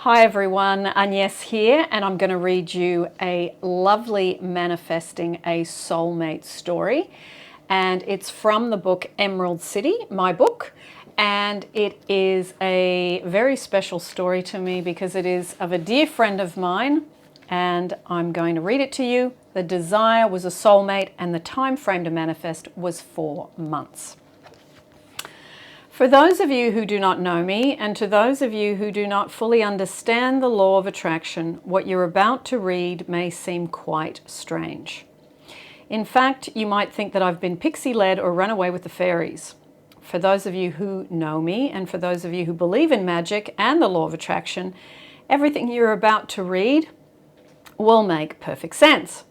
Hi everyone, Agnes here, and I'm going to read you a lovely Manifesting a Soulmate story. And it's from the book Emerald City, my book. And it is a very special story to me because it is of a dear friend of mine. And I'm going to read it to you. The desire was a soulmate, and the time frame to manifest was 4 months. For those of you who do not know me, and to those of you who do not fully understand the law of attraction, what you're about to read may seem quite strange. In fact, you might think that I've been pixie-led or run away with the fairies. For those of you who know me, and for those of you who believe in magic and the law of attraction, everything you're about to read will make perfect sense.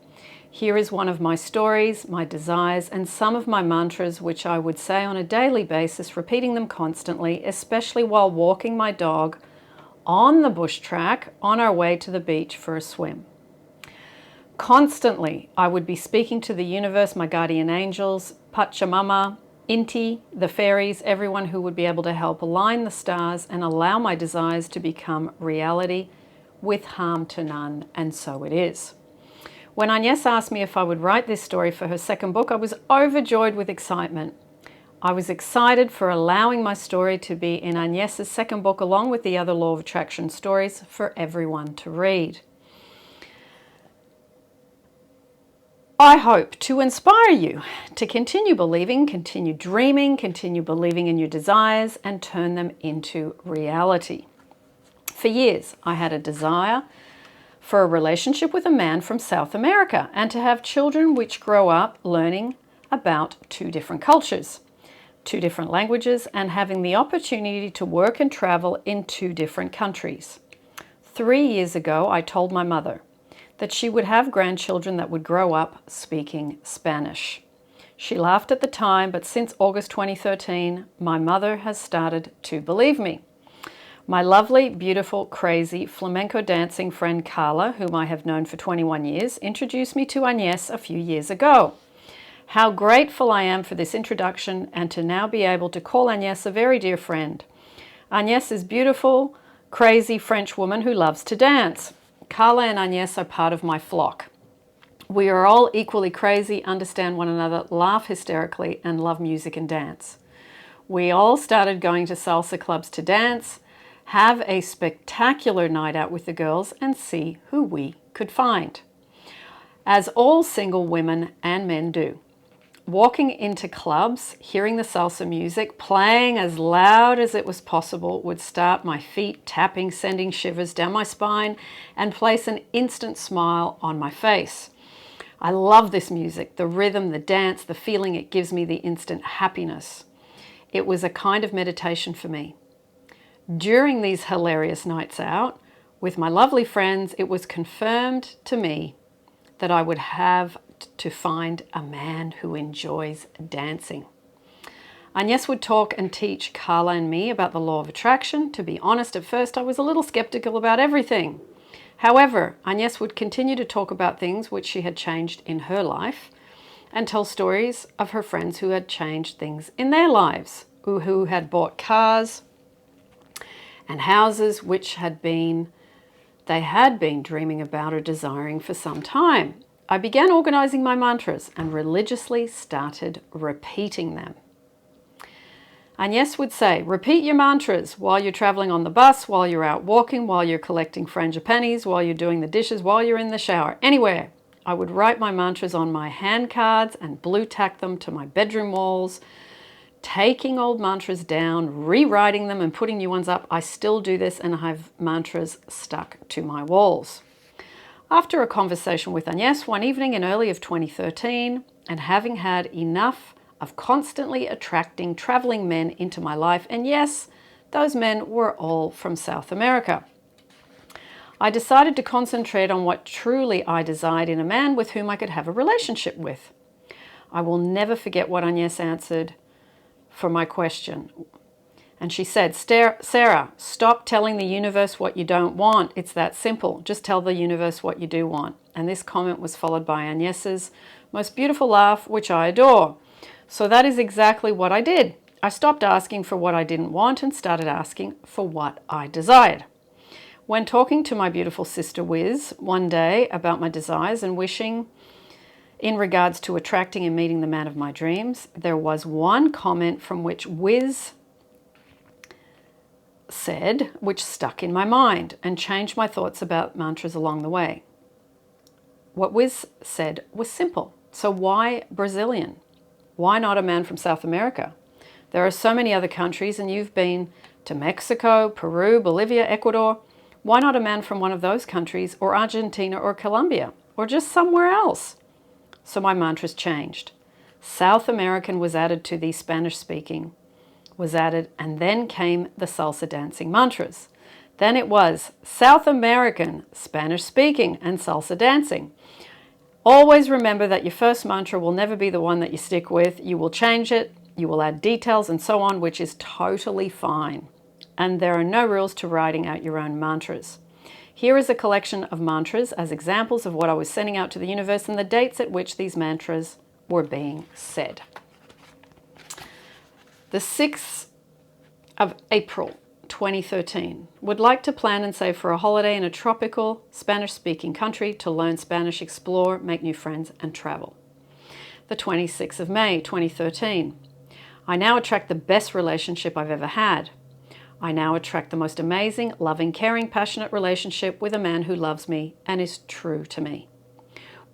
Here is one of my stories, my desires, and some of my mantras, which I would say on a daily basis, repeating them constantly, especially while walking my dog on the bush track on our way to the beach for a swim. Constantly, I would be speaking to the universe, my guardian angels, Pachamama, Inti, the fairies, everyone who would be able to help align the stars and allow my desires to become reality with harm to none, and so it is. When Agnes asked me if I would write this story for her second book, I was overjoyed with excitement. I was excited for allowing my story to be in Agnes's second book along with the other law of attraction stories for everyone to read. I hope to inspire you to continue believing, continue dreaming, continue believing in your desires and turn them into reality. For years, I had a desire for a relationship with a man from South America and to have children which grow up learning about 2 different cultures, 2 different languages, and having the opportunity to work and travel in 2 different countries. 3 years ago, I told my mother that she would have grandchildren that would grow up speaking Spanish. She laughed at the time, but since August 2013, my mother has started to believe me. My lovely, beautiful, crazy flamenco dancing friend Carla, whom I have known for 21 years, introduced me to Agnes a few years ago. How grateful I am for this introduction and to now be able to call Agnes a very dear friend. Agnes is beautiful, crazy French woman who loves to dance. Carla and Agnes are part of my flock. We are all equally crazy, understand one another, laugh hysterically, and love music and dance. We all started going to salsa clubs to dance, have a spectacular night out with the girls, and see who we could find. As all single women and men do. Walking into clubs, hearing the salsa music, playing as loud as it was possible would start my feet tapping, sending shivers down my spine, and place an instant smile on my face. I love this music, the rhythm, the dance, the feeling it gives me, the instant happiness. It was a kind of meditation for me. During these hilarious nights out with my lovely friends, it was confirmed to me that I would have to find a man who enjoys dancing. Agnes would talk and teach Carla and me about the law of attraction. To be honest, at first I was a little skeptical about everything. However, Agnes would continue to talk about things which she had changed in her life and tell stories of her friends who had changed things in their lives, who had bought cars and houses which they had been dreaming about or desiring for some time. I began organizing my mantras and religiously started repeating them. Agnes would say, repeat your mantras while you're traveling on the bus, while you're out walking, while you're collecting frangipanis, while you're doing the dishes, while you're in the shower, anywhere. I would write my mantras on my hand cards and blue tack them to my bedroom walls, taking old mantras down, rewriting them and putting new ones up. I still do this and I have mantras stuck to my walls. After a conversation with Agnes one evening in early of 2013, and having had enough of constantly attracting traveling men into my life, and yes, those men were all from South America, I decided to concentrate on what truly I desired in a man with whom I could have a relationship with. I will never forget what Agnes answered for my question. And she said, Sarah, stop telling the universe what you don't want. It's that simple. Just tell the universe what you do want. And this comment was followed by Agnes's most beautiful laugh, which I adore. So that is exactly what I did. I stopped asking for what I didn't want and started asking for what I desired. When talking to my beautiful sister Wiz one day about my desires and wishing in regards to attracting and meeting the man of my dreams, there was one comment from which Wiz said, which stuck in my mind and changed my thoughts about mantras along the way. What Wiz said was simple. So why Brazilian? Why not a man from South America? There are so many other countries, and you've been to Mexico, Peru, Bolivia, Ecuador. Why not a man from one of those countries, or Argentina or Colombia, or just somewhere else? So my mantras changed. South American was added to the Spanish speaking, was added, and then came the salsa dancing mantras. Then it was South American, Spanish speaking, and salsa dancing. Always remember that your first mantra will never be the one that you stick with. You will change it, you will add details and so on, which is totally fine. And there are no rules to writing out your own mantras. Here is a collection of mantras as examples of what I was sending out to the universe and the dates at which these mantras were being said. The 6th of April, 2013. Would like to plan and save for a holiday in a tropical Spanish-speaking country to learn Spanish, explore, make new friends, and travel. The 26th of May, 2013. I now attract the best relationship I've ever had. I now attract the most amazing, loving, caring, passionate relationship with a man who loves me and is true to me.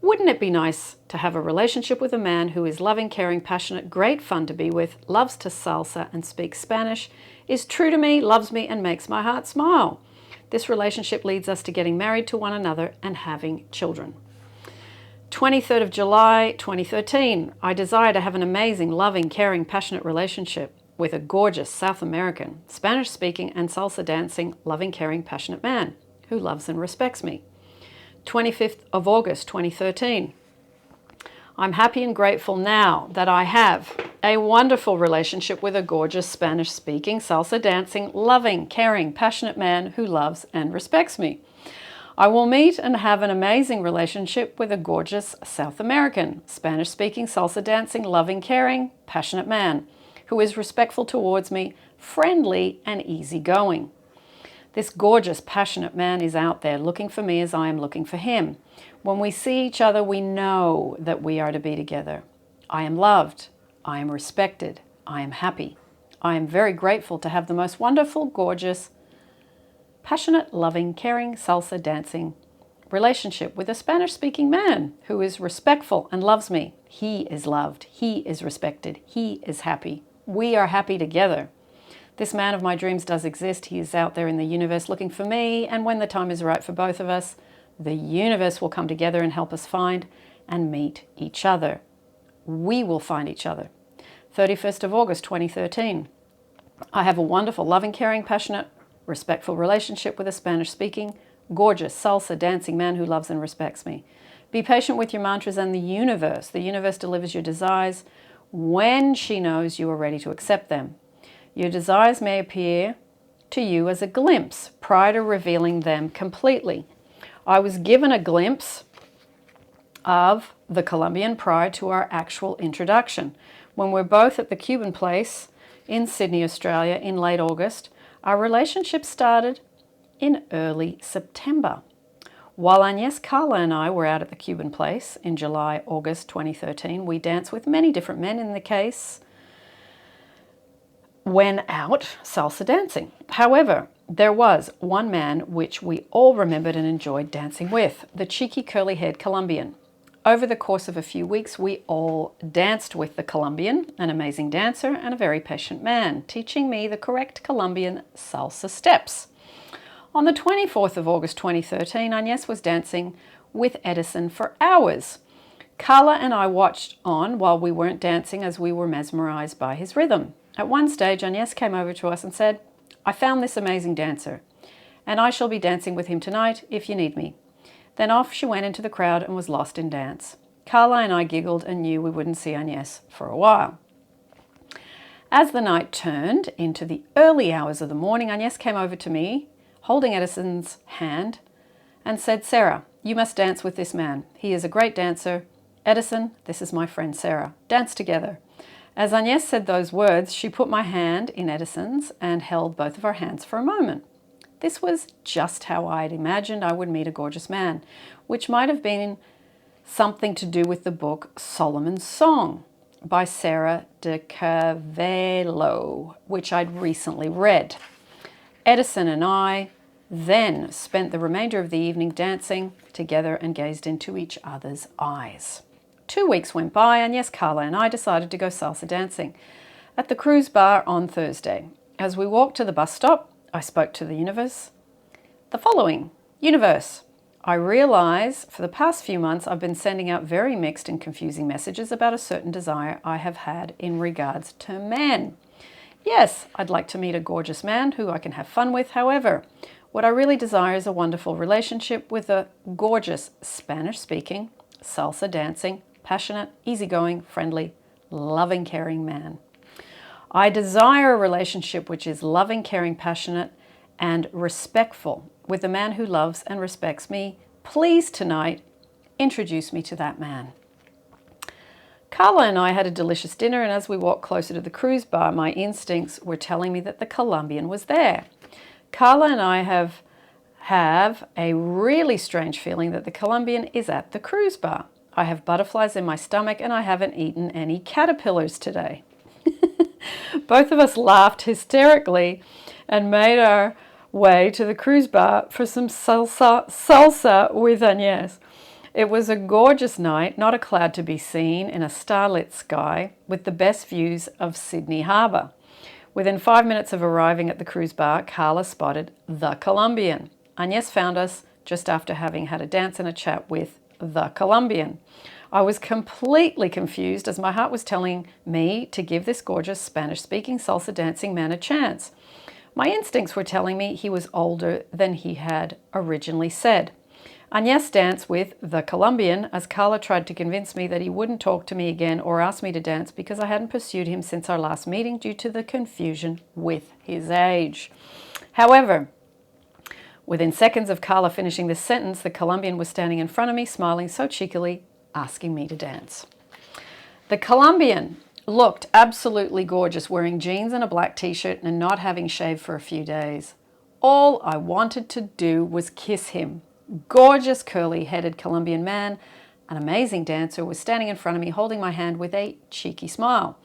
Wouldn't it be nice to have a relationship with a man who is loving, caring, passionate, great fun to be with, loves to salsa and speaks Spanish, is true to me, loves me, and makes my heart smile? This relationship leads us to getting married to one another and having children. 23rd of July, 2013. I desire to have an amazing, loving, caring, passionate relationship with a gorgeous South American, Spanish-speaking and salsa-dancing, loving, caring, passionate man who loves and respects me. 25th of August, 2013. I'm happy and grateful now that I have a wonderful relationship with a gorgeous Spanish-speaking, salsa-dancing, loving, caring, passionate man who loves and respects me. I will meet and have an amazing relationship with a gorgeous South American, Spanish-speaking, salsa-dancing, loving, caring, passionate man who is respectful towards me, friendly, and easygoing. This gorgeous, passionate man is out there looking for me as I am looking for him. When we see each other, we know that we are to be together. I am loved. I am respected. I am happy. I am very grateful to have the most wonderful, gorgeous, passionate, loving, caring, salsa dancing relationship with a Spanish-speaking man who is respectful and loves me. He is loved. He is respected. He is happy. We are happy together. This man of my dreams does exist. He is out there in the universe looking for me, and when the time is right for both of us, the universe will come together and help us find and meet each other. We will find each other. 31st of August, 2013. I have a wonderful, loving, caring, passionate, respectful relationship with a Spanish-speaking, gorgeous, salsa-dancing man who loves and respects me. Be patient with your mantras and the universe. The universe delivers your desires when she knows you are ready to accept them. Your desires may appear to you as a glimpse prior to revealing them completely. I was given a glimpse of the Colombian prior to our actual introduction. When we're both at the Cuban place in Sydney, Australia in late August, our relationship started in early September. While Agnes, Carla and I were out at the Cuban place in July, August 2013, we danced with many different men in the case when out salsa dancing. However, there was one man which we all remembered and enjoyed dancing with, the cheeky curly-haired Colombian. Over the course of a few weeks, we all danced with the Colombian, an amazing dancer and a very patient man, teaching me the correct Colombian salsa steps. On the 24th of August 2013, Agnes was dancing with Edison for hours. Carla and I watched on while we weren't dancing as we were mesmerized by his rhythm. At one stage, Agnes came over to us and said, I found this amazing dancer, and I shall be dancing with him tonight if you need me. Then off she went into the crowd and was lost in dance. Carla and I giggled and knew we wouldn't see Agnes for a while. As the night turned into the early hours of the morning, Agnes came over to me, holding Edison's hand, and said, Sarah, you must dance with this man. He is a great dancer. Edison, this is my friend Sarah. Dance together. As Agnes said those words, she put my hand in Edison's and held both of our hands for a moment. This was just how I had imagined I would meet a gorgeous man, which might have been something to do with the book Solomon's Song by Sarah de Carvalho, which I'd recently read. Edison and I then spent the remainder of the evening dancing together and gazed into each other's eyes. 2 weeks went by, and yes, Carla and I decided to go salsa dancing at the cruise bar on Thursday. As we walked to the bus stop, I spoke to the universe. The following: Universe, I realize for the past few months I've been sending out very mixed and confusing messages about a certain desire I have had in regards to men. Yes, I'd like to meet a gorgeous man who I can have fun with. However, what I really desire is a wonderful relationship with a gorgeous Spanish-speaking, salsa-dancing, passionate, easygoing, friendly, loving, caring man. I desire a relationship which is loving, caring, passionate, and respectful with a man who loves and respects me. Please tonight introduce me to that man. Carla and I had a delicious dinner, and as we walked closer to the cruise bar, my instincts were telling me that the Colombian was there. Carla and I have a really strange feeling that the Colombian is at the cruise bar. I have butterflies in my stomach, and I haven't eaten any caterpillars today. Both of us laughed hysterically and made our way to the cruise bar for some salsa with Agnes. It was a gorgeous night, not a cloud to be seen, in a starlit sky with the best views of Sydney Harbour. Within 5 minutes of arriving at the cruise bar, Carla spotted the Colombian. Agnes found us just after having had a dance and a chat with the Colombian. I was completely confused as my heart was telling me to give this gorgeous Spanish-speaking salsa dancing man a chance. My instincts were telling me he was older than he had originally said. Agnes danced with the Colombian as Carla tried to convince me that he wouldn't talk to me again or ask me to dance because I hadn't pursued him since our last meeting due to the confusion with his age. However, within seconds of Carla finishing this sentence, the Colombian was standing in front of me, smiling so cheekily, asking me to dance. The Colombian looked absolutely gorgeous, wearing jeans and a black t-shirt and not having shaved for a few days. All I wanted to do was kiss him. Gorgeous curly-headed Colombian man, an amazing dancer, was standing in front of me holding my hand with a cheeky smile.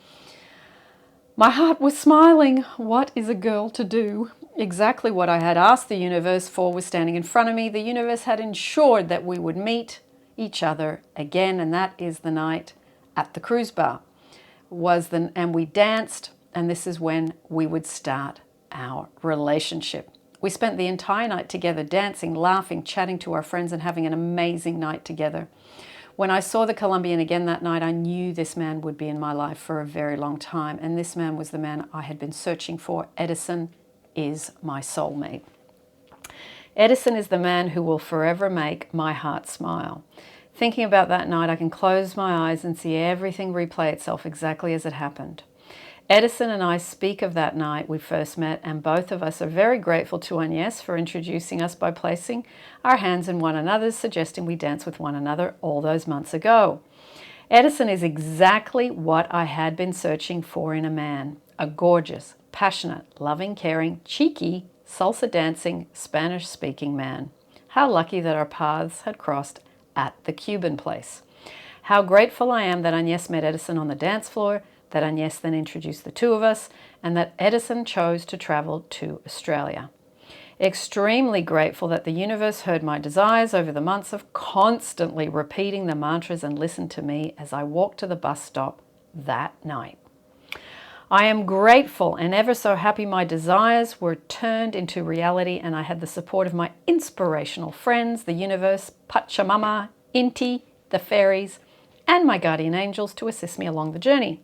My heart was smiling. What is a girl to do? Exactly what I had asked the universe for was standing in front of me. The universe had ensured that we would meet each other again, and that is the night at the cruise bar. And we danced, and this is when we would start our relationship. We spent the entire night together, dancing, laughing, chatting to our friends, and having an amazing night together. When I saw the Colombian again that night, I knew this man would be in my life for a very long time, and this man was the man I had been searching for. Edison is my soulmate. Edison is the man who will forever make my heart smile. Thinking about that night, I can close my eyes and see everything replay itself exactly as it happened. Edison and I speak of that night we first met, and both of us are very grateful to Agnes for introducing us by placing our hands in one another's, suggesting we dance with one another all those months ago. Edison is exactly what I had been searching for in a man, a gorgeous, passionate, loving, caring, cheeky, salsa-dancing, Spanish-speaking man. How lucky that our paths had crossed at the Cuban place. How grateful I am that Agnes met Edison on the dance floor, that Agnes then introduced the two of us, and that Edison chose to travel to Australia. Extremely grateful that the universe heard my desires over the months of constantly repeating the mantras and listened to me as I walked to the bus stop that night. I am grateful and ever so happy my desires were turned into reality, and I had the support of my inspirational friends, the universe, Pachamama, Inti, the fairies, and my guardian angels to assist me along the journey.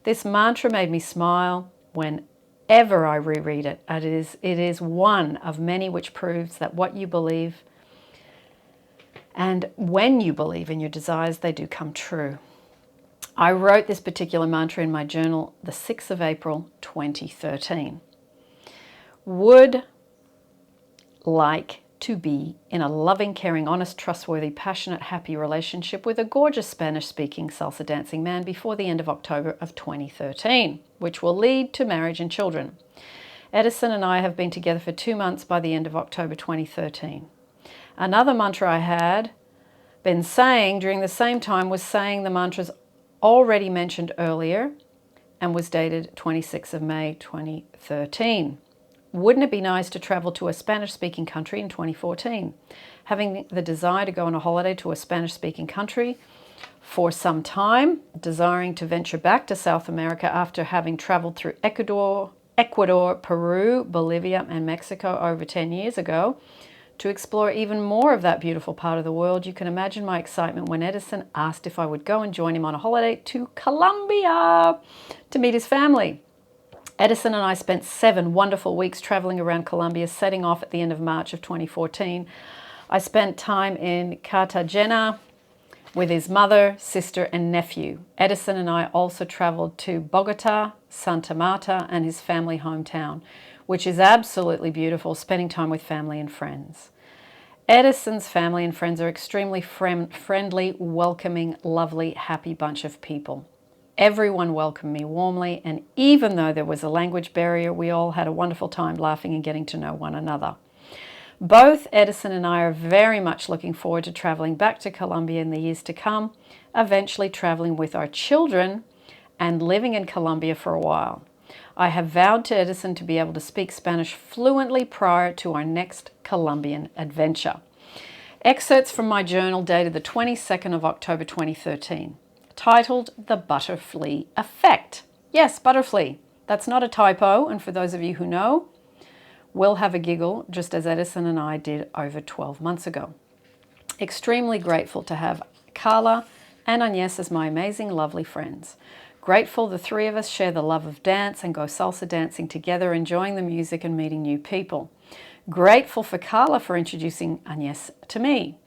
This mantra made me smile whenever I reread it. It is one of many which proves that what you believe, and when you believe in your desires, they do come true. I wrote this particular mantra in my journal the 6th of April, 2013. Would like to be in a loving, caring, honest, trustworthy, passionate, happy relationship with a gorgeous Spanish-speaking salsa dancing man before the end of October of 2013, which will lead to marriage and children. Edison and I have been together for 2 months by the end of October 2013. Another mantra I had been saying during the same time was saying the mantras already mentioned earlier and was dated 26th of May 2013. Wouldn't it be nice to travel to a Spanish-speaking country in 2014? Having the desire to go on a holiday to a Spanish-speaking country for some time, desiring to venture back to South America after having traveled through Ecuador, Peru, Bolivia, and Mexico over 10 years ago, to explore even more of that beautiful part of the world. You can imagine my excitement when Edison asked if I would go and join him on a holiday to Colombia to meet his family. Edison and I spent 7 wonderful weeks traveling around Colombia, setting off at the end of March of 2014. I spent time in Cartagena with his mother, sister, and nephew. Edison and I also traveled to Bogota, Santa Marta, and his family hometown, which is absolutely beautiful, spending time with family and friends. Edison's family and friends are extremely friendly, welcoming, lovely, happy bunch of people. Everyone welcomed me warmly, and even though there was a language barrier, we all had a wonderful time laughing and getting to know one another. Both Edison and I are very much looking forward to traveling back to Colombia in the years to come, eventually traveling with our children and living in Colombia for a while. I have vowed to Edison to be able to speak Spanish fluently prior to our next Colombian adventure. Excerpts from my journal dated the 22nd of October 2013, titled The Butterfly Effect. Yes, butterfly. That's not a typo, and for those of you who know, we'll have a giggle just as Edison and I did over 12 months ago. Extremely grateful to have Carla and Agnes as my amazing, lovely friends. Grateful the three of us share the love of dance and go salsa dancing together, enjoying the music and meeting new people. Grateful for Carla for introducing Agnes to me.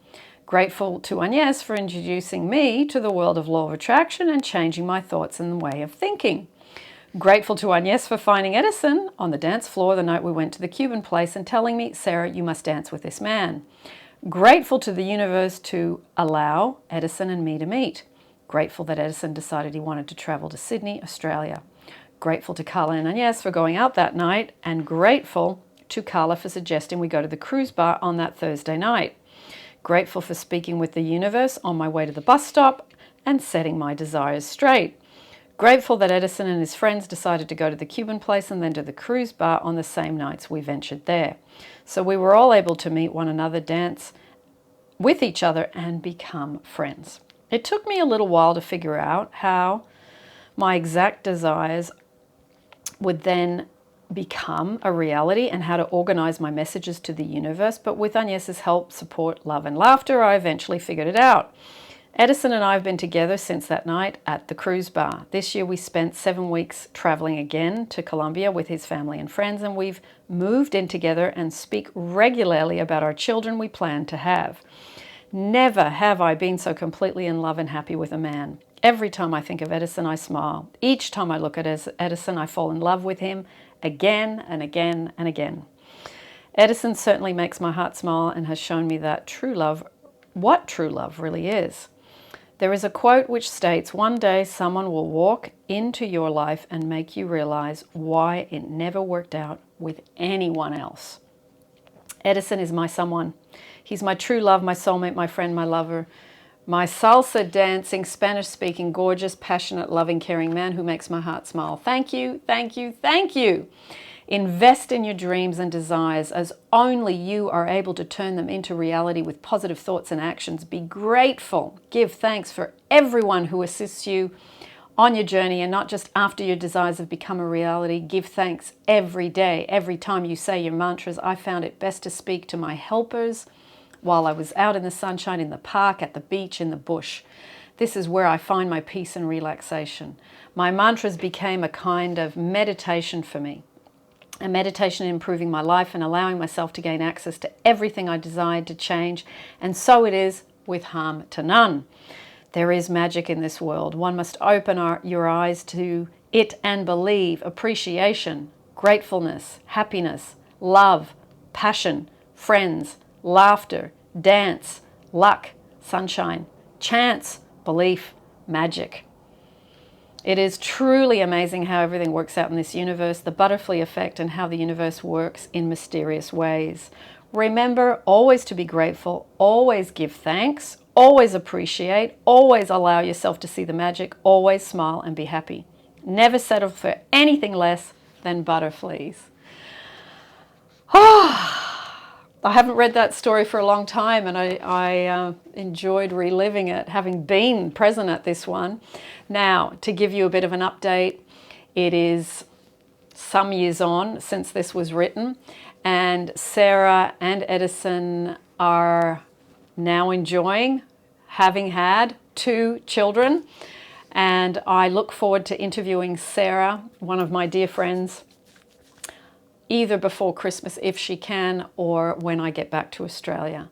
Grateful to Agnes for introducing me to the world of law of attraction and changing my thoughts and way of thinking. Grateful to Agnes for finding Edison on the dance floor the night we went to the Cuban place and telling me, Sarah, you must dance with this man. Grateful to the universe to allow Edison and me to meet. Grateful that Edison decided he wanted to travel to Sydney, Australia. Grateful to Carla and Agnes for going out that night, and grateful to Carla for suggesting we go to the cruise bar on that Thursday night. Grateful for speaking with the universe on my way to the bus stop and setting my desires straight. Grateful that Edison and his friends decided to go to the Cuban place and then to the cruise bar on the same nights we ventured there. So we were all able to meet one another, dance with each other, and become friends. It took me a little while to figure out how my exact desires would then become a reality and how to organize my messages to the universe, but with Agnes's help, support, love, and laughter, I eventually figured it out. Edison and I have been together since that night at the cruise bar. This year we spent 7 weeks traveling again to Colombia with his family and friends, and we've moved in together and speak regularly about our children we plan to have. Never have I been so completely in love and happy with a man. Every time I think of Edison, I smile. Each time I look at Edison, I fall in love with him again and again and again. Edison certainly makes my heart smile and has shown me that what true love really is. There is a quote which states, one day someone will walk into your life and make you realize why it never worked out with anyone else. Edison is my someone. He's my true love, my soulmate, my friend, my lover, my salsa dancing, Spanish speaking, gorgeous, passionate, loving, caring man who makes my heart smile. Thank you, thank you, thank you. Invest in your dreams and desires as only you are able to turn them into reality with positive thoughts and actions. Be grateful. Give thanks for everyone who assists you on your journey, and not just after your desires have become a reality. Give thanks every day. Every time you say your mantras, I found it best to speak to my helpers while I was out in the sunshine, in the park, at the beach, in the bush. This is where I find my peace and relaxation. My mantras became a kind of meditation for me. A meditation in improving my life and allowing myself to gain access to everything I desired to change. And so it is with harm to none. There is magic in this world. One must open your eyes to it and believe. Appreciation, gratefulness, happiness, love, passion, friends, laughter, dance, luck, sunshine, chance, belief, magic. It is truly amazing how everything works out in this universe, the butterfly effect, and how the universe works in mysterious ways. Remember always to be grateful, always give thanks, always appreciate, always allow yourself to see the magic, always smile and be happy. Never settle for anything less than butterflies. I haven't read that story for a long time, and I enjoyed reliving it, having been present at this one. Now, to give you a bit of an update, it is some years on since this was written, and Sarah and Edison are now enjoying having had 2 children, and I look forward to interviewing Sarah, one of my dear friends, either before Christmas if she can, or when I get back to Australia.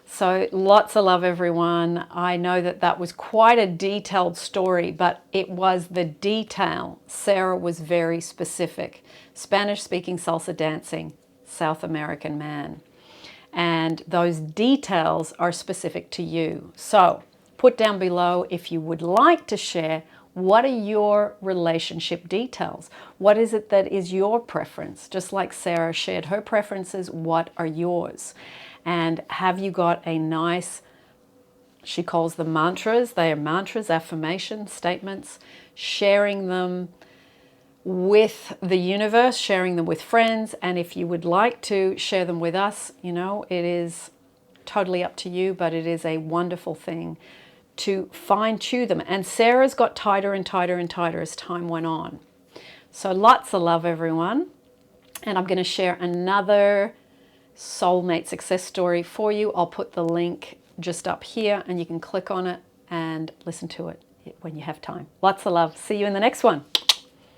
So lots of love, everyone. I know that that was quite a detailed story, but it was the detail. Sarah was very specific. Spanish-speaking salsa dancing, South American man. And those details are specific to you. So put down below if you would like to share what are your relationship details? What is it that is your preference? Just like Sarah shared her preferences, what are yours? And have you got a nice, she calls them mantras, they are mantras, affirmations, statements, sharing them with the universe, sharing them with friends. And if you would like to share them with us, you know, it is totally up to you, but it is a wonderful thing to fine-tune them. And Sarah's got tighter and tighter and tighter as time went on. So lots of love, everyone. And I'm going to share another Soulmate Success story for you. I'll put the link just up here and you can click on it and listen to it when you have time. Lots of love. See you in the next one.